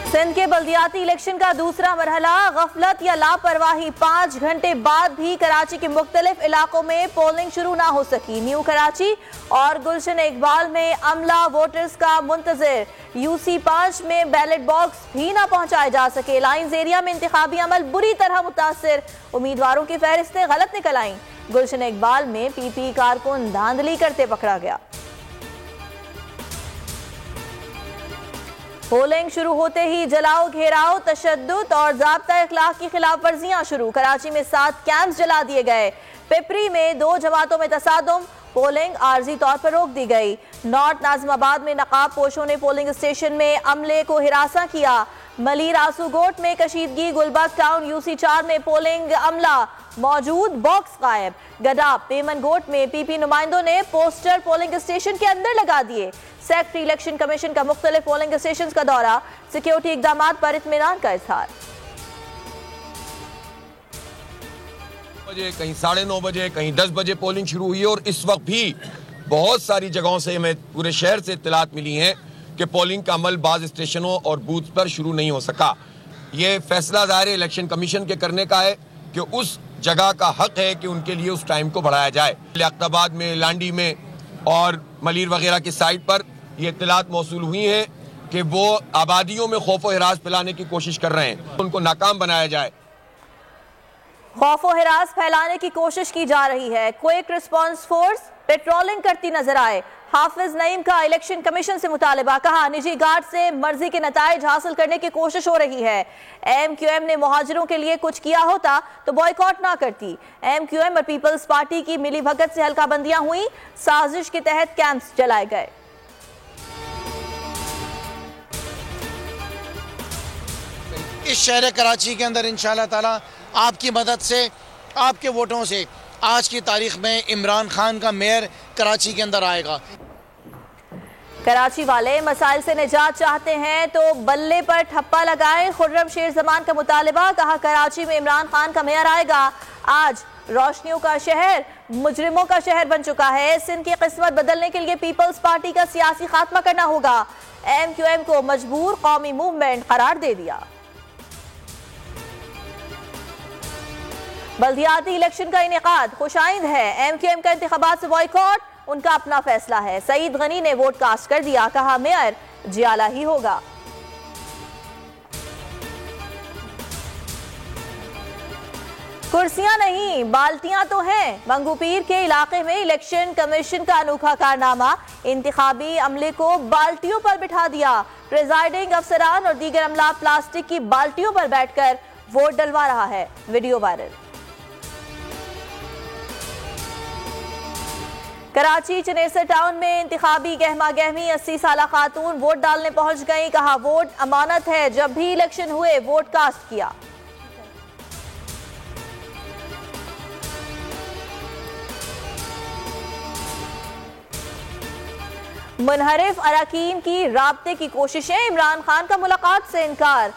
सिंध के बल्दियाती इलेक्शन का दूसरा मरहला, गफलत या लापरवाही 5 घंटे बाद भी कराची के मुख्तलिफ इलाकों में पोलिंग शुरू ना हो सकी। न्यू कराची और गुलशन इकबाल में अमला वोटर्स का मुंतजिर। यूसी 5 में बैलेट बॉक्स भी ना पहुंचाए जा सके। लाइन्स एरिया में इंतखाबी अमल बुरी तरह मुतासिर, उम्मीदवारों की फहरिस्तें गलत निकल आईं। गुलशन इकबाल में पीपी कारकुन धांधली करते पकड़ा गया। पोलिंग शुरू होते ही जलाओ घेराव, तशद्दुद और ज़ाब्ता इखलाक की खिलाफ वर्जियां शुरू। कराची में 7 कैंप्स जला दिए गए। पिपरी में 2 जमातों में तसादुम, पोलिंग आर्जी तौर पर रोक दी गई। नॉर्थ नाजिमाबाद में नकाब पोशों ने पोलिंग स्टेशन में अमले को हिरासा किया। मलीर आसूगोट में कशीदगी, गुलबर्ग टाउन यूसी 4 में पोलिंग अमला मौजूद, बॉक्स गायब। गडाब पेमनगोट में पीपी नुमाइंदों ने पोस्टर पोलिंग स्टेशन के अंदर लगा दिए। सेक्रेटरी इलेक्शन कमीशन का मुख्तलिफ पोलिंग स्टेशन का दौरा, सिक्योरिटी इकदाम पर इत्मीनान का इजहार। कहीं 9:30 बजे, कहीं 10 बजे पोलिंग शुरू हुई और इस वक्त भी बहुत सारी जगहों से हमें पूरे शहर से इत्तलात मिली हैं कि पोलिंग का अमल बाज़ स्टेशनों और बूथ पर शुरू नहीं हो सका। ये फैसला ज़ाहिर इलेक्शन कमीशन के करने का है कि उस जगह का हक है कि उनके लिए उस टाइम को बढ़ाया जाए। लियाकताबाद में, लांडी में और मलीर वगैरह की साइड पर ये इत्तलात मौसूल हुई हैं कि वो आबादियों में खौफ व हिरास फैलाने की कोशिश कर रहे हैं, उनको नाकाम बनाया जाए। खौफ व हिरास फैलाने की कोशिश की जा रही है। क्विक रिस्पांस फोर्स पेट्रोलिंग करती नजर आए। हाफिज नईम का इलेक्शन कमीशन से मुतालबा, कहा निजी गार्ड से मर्जी के नताइज हासिल करने की कोशिश हो रही है। MQM ने मुहाजिरों के लिए कुछ किया होता तो बॉयकॉट ना करती। MQM और पीपल्स पार्टी की मिली भगत से हल्काबंदियां हुई, साजिश के तहत कैंप्स जलाए गए। इस शहर कराची के अंदर इंशाअल्लाह ताला आपकी मदद से, आपके वोटों से आज की तारीख में इमरान खान का मेयर कराची के अंदर आएगा। कराची वाले मसाइल से निजात चाहते हैं तो बल्ले पर ठप्पा लगाएं। खुर्रम शेर जमान का मुतालबा, कहा कराची में इमरान खान का मेयर आएगा। आज रोशनियों का शहर मुजरिमों का शहर बन चुका है। सिंध की किस्मत बदलने के लिए पीपल्स पार्टी का सियासी खात्मा करना होगा। MQM को मजबूर कौमी मूवमेंट करार दे दिया। बल्दियाती इलेक्शन का इनेकाद खुशाइंद है। MQM का इंतखाबात से बॉयकॉट उनका अपना फैसला है। सईद गनी ने वोट कास्ट कर दिया, कहा मेयर जियाला ही होगा। कुर्सियां नहीं बाल्टियां तो हैं। मंगूपीर के इलाके में इलेक्शन कमीशन का अनोखा कारनामा, इंतखाबी अमले को बाल्टियों पर बिठा दिया। प्रिजाइडिंग अफसरान और दीगर अमला प्लास्टिक की बाल्टियों पर बैठकर वोट डलवा रहा है। Video viral. Karachi Chanesar town में इंतखाबी गहमा गहमी, 80 साला खातून वोट डालने पहुंच गई, कहा वोट अमानत है। जब भी इलेक्शन हुए वोट कास्ट किया। मुनहरिफ अराकीन की राब्ते की कोशिशें, इमरान खान का मुलाकात से इनकार।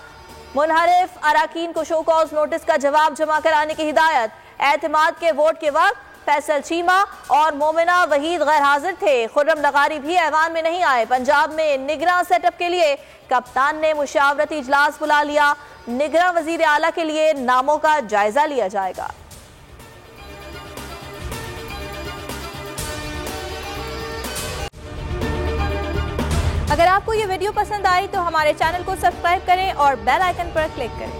मुनहरिफ अराकीन को शो कॉज नोटिस का जवाब जमा कराने की हिदायत। एतमाद के वोट के वक्त फैसल चीमा और मोमिना वहीद गैर हाजिर थे। खुर्रम लगारी भी ऐवान में नहीं आए। पंजाब में निगरान सेटअप के लिए कप्तान ने मुशावरती इजलास बुला लिया। निगरान वजीर आला के लिए नामों का जायजा लिया जाएगा। अगर आपको ये वीडियो पसंद आई तो हमारे चैनल को सब्सक्राइब करें और बेल आइकन पर क्लिक करें।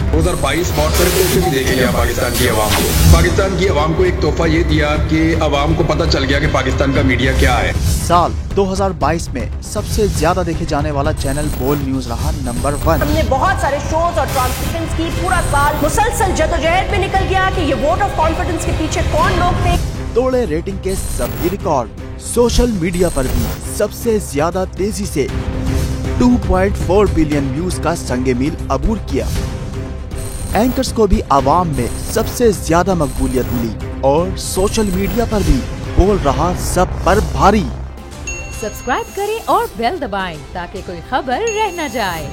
2022 बहुत सारे तोहफे भी देखे गया पाकिस्तान की आवाम को। पाकिस्तान की आवाम को एक तोहफा ये दिया कि आवाम को पता चल गया कि पाकिस्तान का मीडिया क्या है। साल 2022 में सबसे ज्यादा देखे जाने वाला चैनल बोल न्यूज रहा नंबर 1। हमने बहुत सारे शोज और ट्रांसमिशंस की, पूरा साल मुसलसल जदोजहद में निकल गया कि ये वोट ऑफ कॉन्फिडेंस के पीछे कौन लोग थे। तोड़े रेटिंग के सभी रिकॉर्ड। सोशल मीडिया पर भी सबसे ज्यादा तेजी से 2.4 बिलियन व्यूज का संगे मील अबूर किया। एंकर्स को भी आवाम में सबसे ज्यादा मकबूलियत मिली और सोशल मीडिया पर भी बोल रहा सब पर भारी। सब्सक्राइब करें और बेल दबाएं ताकि कोई खबर रह न जाए।